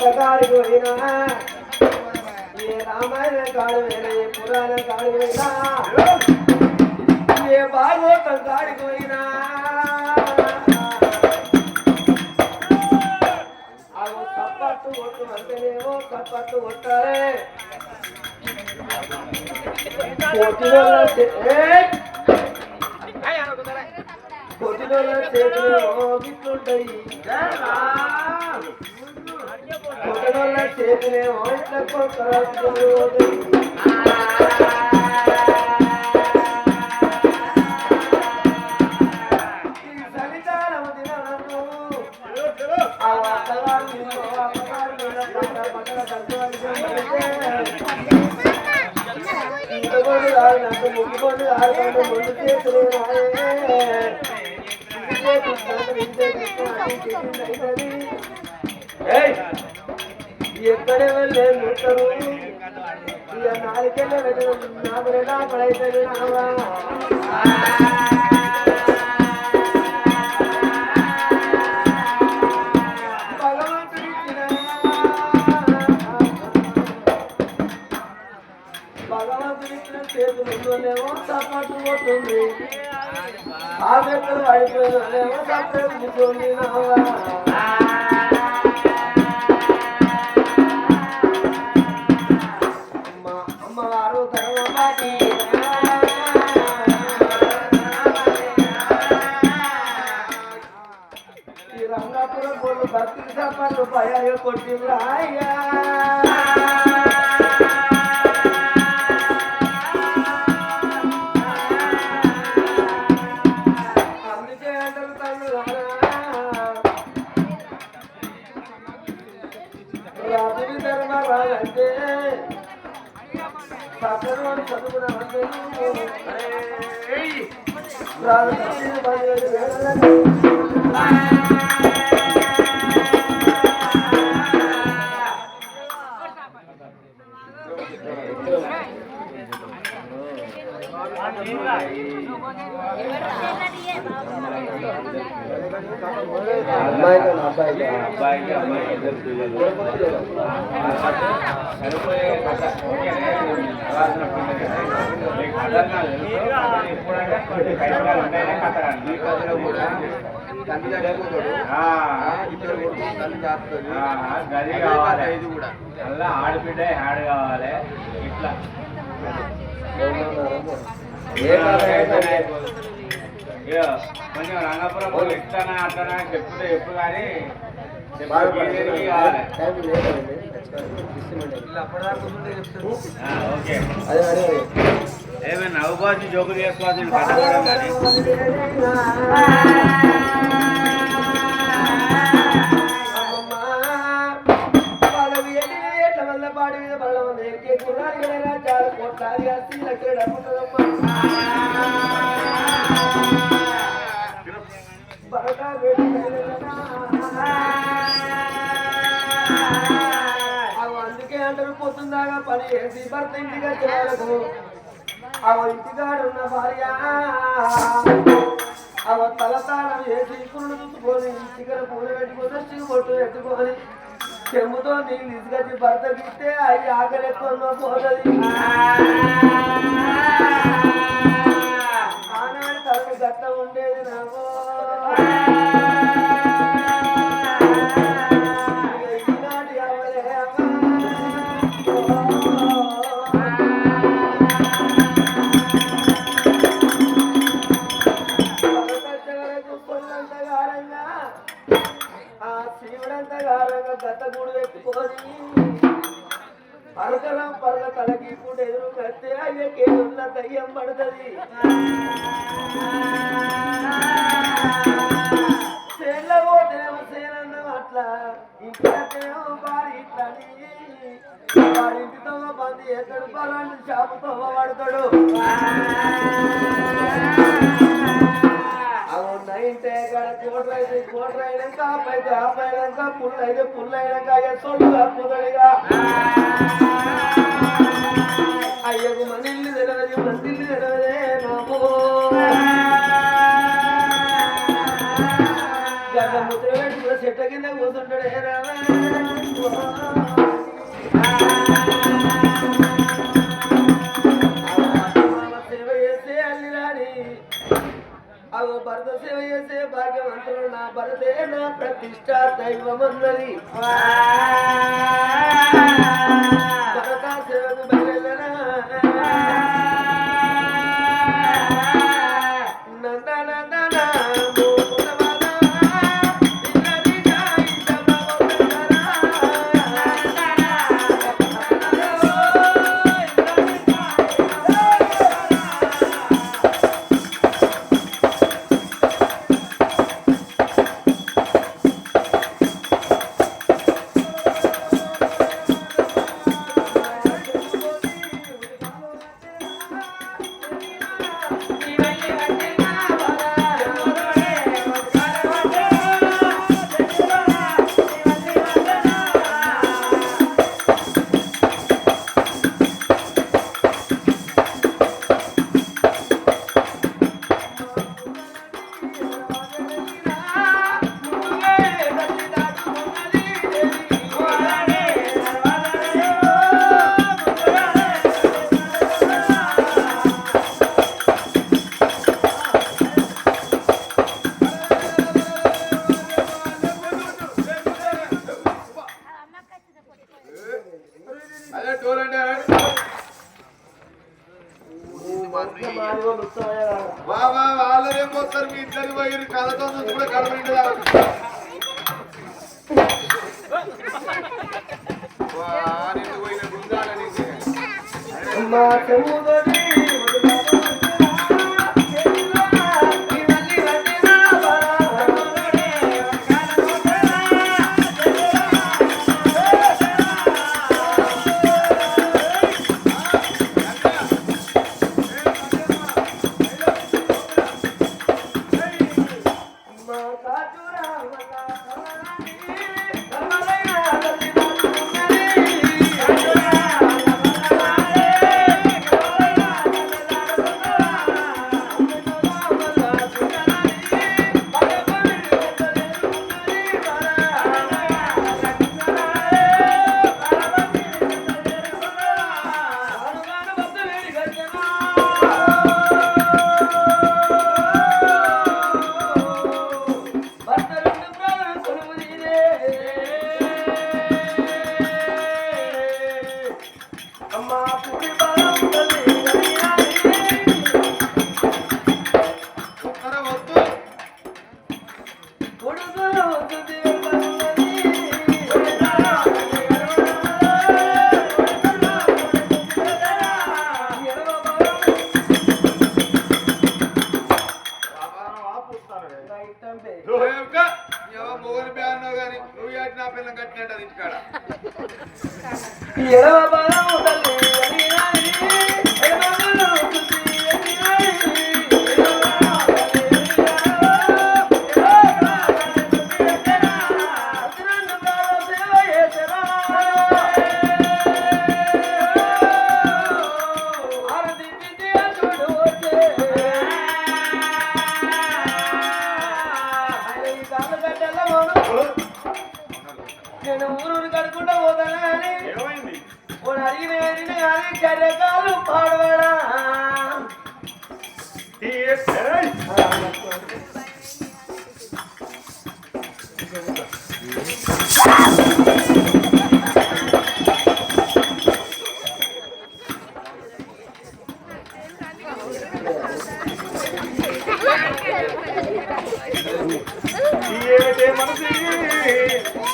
కాడికి పోయినా ఏ రామాయణ కాడు పోయినా ఏ పురాణ కాడికి పోయినా ఏ భాగవతం కాడికి పోయినా అవి తప్పట్టు కొట్టు అంటేనేమో తప్పట్టు కొట్టాలి పొద్దులో చేతులేమో గిట్లుంటాయి పొద్దుల చేతులేమో ఇట్లా కొట్టాలి చలికాలం దినము ఆ వాతావరణం నాకు ముగ్గుకొని ఆడుకుంటే ముందు చేతులే ఎక్కడే వెళ్ళే ముట్టరు ఇక నాలుకెళ్ళే నాకు లేదా పడైతే భగవంతుడిచ్చిన చేతులుండోనేమో చప్పట్లు కొట్టుంది ఆ వ్యక్తులు పడిపోయినేమో చప్పట్లు కూర్చొని అమ్మవారు ధర్మపాటి ఈ రంగాపురం పోలు భక్తి చప్పట్లు పయాలు కొట్టిందా అయ్యా రాజుని ధర్మరాజంటే సత్యవాడు చదువుకున్న అబ్బాయికి అమ్మాయి ఇద్దరు పిల్లలు సరిపోయే కథ రాసిన ఎప్పుడంటే కైకాలు ఉంటాయనే కథ ఈ కథలో కూడా గది కావాలి ఇది కూడా అలా ఆడబిడ్డ ఆడు కావాలి ఇట్లా కొంచెం రంగపురం ఇస్తానా అట్లా చెప్తే చెప్పు కానీ ఓకే ఏమైనా నవ్వుకోవచ్చు జోకులు చేసుకోవచ్చు కట్టుకోవడం కానీ పాడి మీద పడడం చాలా కోట్లాది లక్షల డబ్బుంటుందమ్మా అందుకే అంటారు పొద్దుందాగా పని చేసి భర్త ఇంటికి వచ్చేవాళ్ళకు ఇంటికాడున్న భార్య తలతానం చేసి పురుడు చూసుకొని చికెన్ పూల పెట్టుకొని చికెన్ పొట్టు పెట్టుకొని చెంబుతో నీళ్ళు తీసుకొచ్చి భర్తకి ఇస్తే అవి ఆకలి ఎక్కువ పోతుంది ఆనాడు తలకు గట్ట ఉండేది నాకు ఈనాటి పొల్లంతగారంగా ఆ శివుడంతగారంగా గత గూడు పెట్టుకొని పరకలం పరక తలకి ఇప్పుడు ఎదురు కడితే అయ్యకేదున్న దయ్యం పడుతుంది సేన్ల పోతేనేమో సేనన్నం అట్లా ఇంకేమో భారీ ఇట్లని వాడింటితో మంది ఎక్కడు పలాంటి షాపుతో పడతాడు అవునంటే కోట్ల అయితే కోట్ల అయినాక ఆపైతే ఆపైనాక పుల్లు అయితే పుల్లు అయినాక సొల్లు కాకపోతాడుగా అయ్యకు మనిల్లు తెలియదు మందిల్లు తెలియదే నాకు గడ్డ ముద్ర పెట్టి కూడా చెట్ల కింద కూర్చుంటాడే అవు భరత సేవ చేసే భాగ్యవంతులు నా భరతే నా ప్రతిష్ట దైవమన్నది భరత సేవకు బయలుదేరా వాళ్ళేం పోతారు మీ ఇద్దరు పోయి కళ్ళతో నుంచి కూడా కడపండి పోయిన గుంజాలని మొగని బ్యాన్ కానీ నువ్వు అటు నా పిల్లలు కట్టినట్టు అది ఇంటికాడ నేను ఊరు కడుకుంటా పోతానా అని అడిగిన కానీ కర్రకాలు పాడవాడా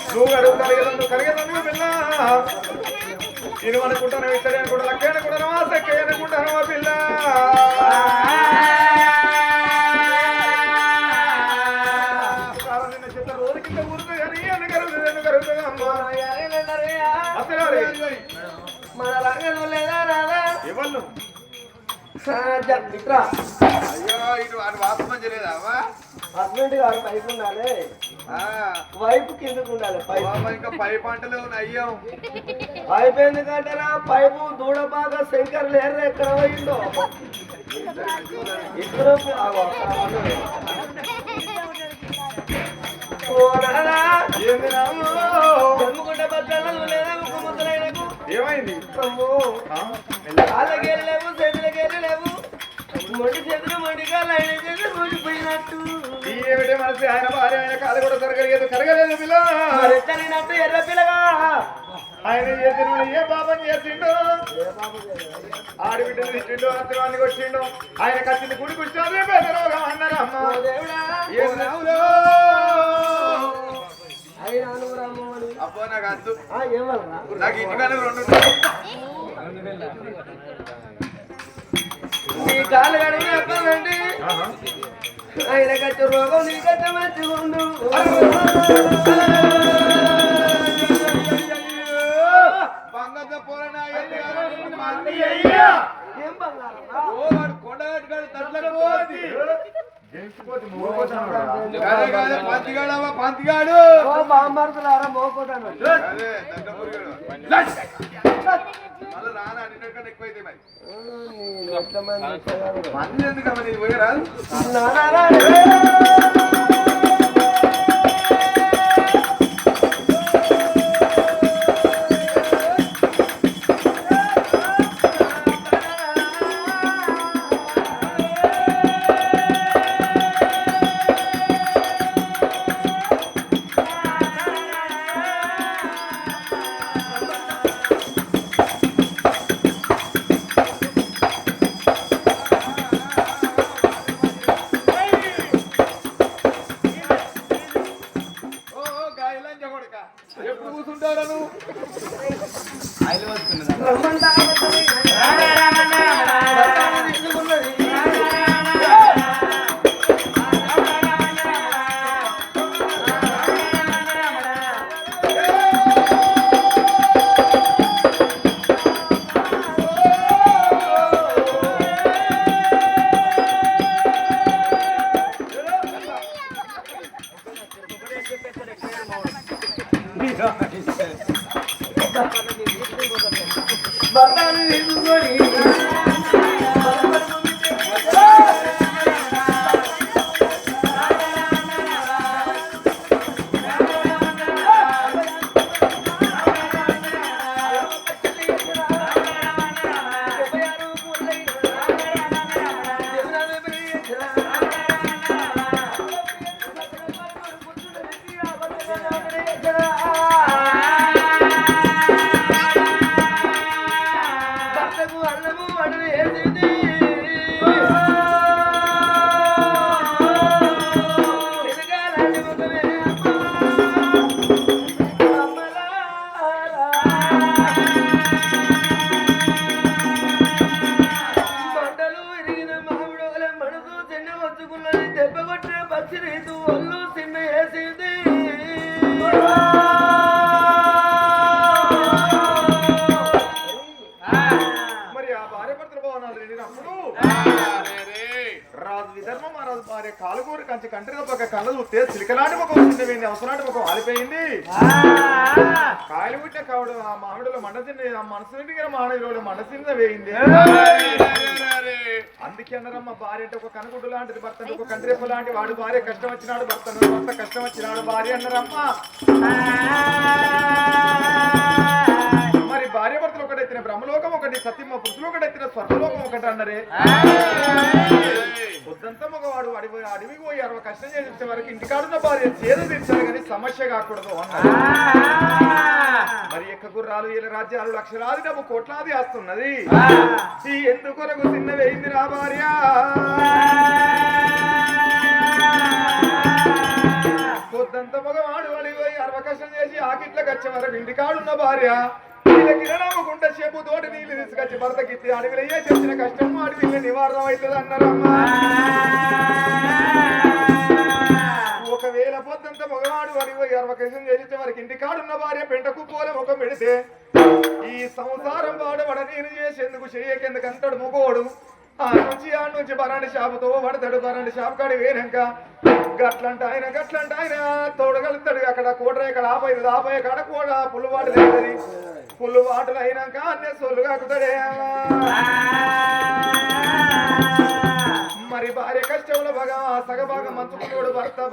నువ్వు అడుగుతారు కరిగేదాన్ని పిల్ల నేను అనుకుంటాను ఇద్దరు అనుకుంటా లక్క అనుకుంటాను సక్క అనుకుంటాను మా పిల్ల నిన్న చెత్త రోజు కింద ఊరుతుంది కానీ కరుగుతుంది అమ్మా మన రంగం లేదా రాదా ఎవరు మిత్ర అయ్యో ఇటు వాటి వాసన మంచిలేదా హస్బెండ్ గారు పైపు ఉండాలి వైపు కిందకు ఉండాలి ఇంకా పై పంటలు అయ్యాం పైపు ఎందుకంటారా పైపు దూడబాగా శంకర్ లేరు ఎక్కడ పోయిందో ఇద్దరు ఏంది రాము జమ్ముకుంటే బట్టలు లేదా ఒక ముద్దలైనకు ఏమైంది కాళ్ళకెళ్ళి లేవు చేతులకెళ్ళి లేవు మొండి చేతులు మొండికాళ్ళు ఆయన చేతులు మొండిపోయినట్టు ఏమిటే మనసు ఆయన భార్య ఆయన కాలు కూడా కరగలేదు పిల్ల ఎత్తలినట్టు ఎర్ర పిల్లగా ఆయన చేసిన ఏ పాపం చేసిండు ఆడబిడ్డలు తిట్టిండు అత్తవాన్ని కొట్టిండు ఆయన కత్తిని గుడి కూర్చోదు పెద్దరోగం అన్నారు అమ్మ ఏం రాములో అబ్బో నాకు అద్దు నాకు ఇంటికాడ 2 నీ కాళ్ళు కడిగి చెప్పాలండి ఆయన కట్ట రోగం నీ కట్ట మంచిగుండు ఏం బంగారం పంతిగాడు బామ్మర్దులారా మోపోతాను రానా నిన్నటికన్నా ఎక్కువైతే మరి ఎంతమంది మంది ఎందుకమ్మా నీకు పోయరాదు ఎప్పుడు కూర్చుంటారా నువ్వు కాలుగూరు కంచి కంటిగా పక్క కళ్ళ చూస్తే చిలికలాంటి ముఖం వచ్చింది అవసరాంటి ముఖం ఆలిపోయింది కాయలు పుట్టిన కావడు ఆ మామిడిలో మండసింది ఆ మనసు మామిడిలో మండసింద వేయింది అందుకే అన్నారమ్మ భార్య అంటే ఒక కనుగుడ్డు లాంటిది భర్త ఒక కంటిరెప్ప లాంటి వాడు భార్య కష్టం వచ్చినాడు భర్త కష్టం వచ్చినాడు భార్య అన్నారమ్మ మరి భార్య భర్తలు ఒకటెత్తిన బ్రహ్మలోకం ఒకటి సత్యమ్మ పురుషులు ఒకటెత్తిన స్వర్గలోకం ఒకటి అన్నారే పొద్దంతా మగవాడు అడవికి పోయి 60 కష్టం చేసే వరకు ఇంటికాడున్న భార్య చేదు తీర్చాలి కానీ సమస్య కాకూడదు అన్నారు మరి ఎక్క గుర్రాలు వీళ్ళ రాజ్యాలు లక్షలాది డబ్బు కోట్లాది వస్తున్నది ఎందుకొరకు చిన్న వేయింది రా భార్య పొద్దంతా మగవాడు అడిగిపోయి 60 కష్టం చేసి ఆకిట్లకు వచ్చే వరకు ఇంటికాడున్న భార్య కిరణమ్ముకుంటే చెప్పు తోటి నీళ్లు తీసుకొచ్చి భర్తకిచ్చి అడవిలో ఏ చేసిన కష్టము అడవిలో నివారణ అవుతుంది అన్నారమ్మా ఒకవేళ పొద్దంతా మగవాడు అడిగిపోయి 60 కష్టం చేసే వరకు ఇంటికాడున్న భార్య పెంట కుప్పోలే ముఖం పెడితే ఈ సంసారం వాడబడ నేను చేసేందుకు చెయ్యకెందుకు అంటాడు మగోడు ఆ నుంచి బరాండి షాపుతో పడతాడు బరాండి షాపు కాడి వేనాక గట్లంట ఆయన తోడగలుగుతాడు అక్కడ కోటర ఇక్కడ ఆపై కాడ కూడా పుల్లుబాటు లేదని పుల్లుబాటులు అయినాక అన్నీ సొల్లు కాకుతాడే మరి భార్య కష్టంలో బాగా సగభాగం మంచుకున్నాడు భర్త